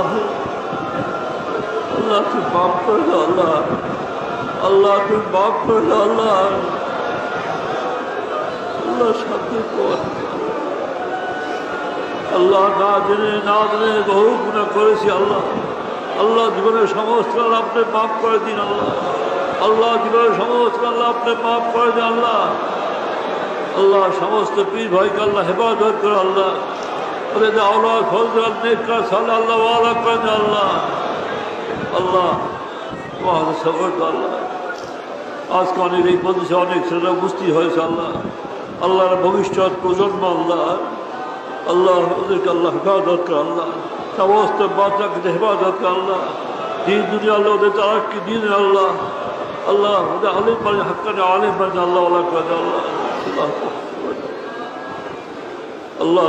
আল্লাহ আল্লাহ তুই মাফ করে দাও আল্লাহ আল্লাহ তুই মাফ করে দাও আল্লাহ আল্লাহ শান্তি কর আল্লাহ না জেনে না জেনে বহু গুনাহ করেছি আল্লাহ আল্লাহ জীবনের সমস্ত আপনি মাফ করে দিন আল্লাহ আল্লাহ জীবনের সমস্ত আল্লাহ আপনি মাফ করে দিন আল্লাহ আল্লাহ সমস্ত পীর ভাইকে আল্লাহ হেফাজত করে আল্লাহ ওদের আল্লাহ ফজল নেককার সালে আল্লাহ ওয়ালা করে দেন আল্লাহ আল্লাহ তোমাদের সবর আল্লাহ আজকে অনেক এই প্রদেশে অনেক ছেলেরা উপস্থিত হয়েছে আল্লাহ আল্লাহর ভবিষ্যৎ প্রজন্ম আল্লাহ আল্লাহ ওদেরকে আল্লাহ হেফাজত করে আল্লাহ সমস্ত বাচ্চাকে হেফাজত করে আল্লাহ দিন দুনিয়া আল্লাহ ওদের তারাক্কি দিন আল্লাহ আল্লাহ ওদের আলিম বাড়ি হাক্কানে আলিম বাড়ি আল্লাহ ওয়ালা করে দেন আল্লাহ আল্লাহ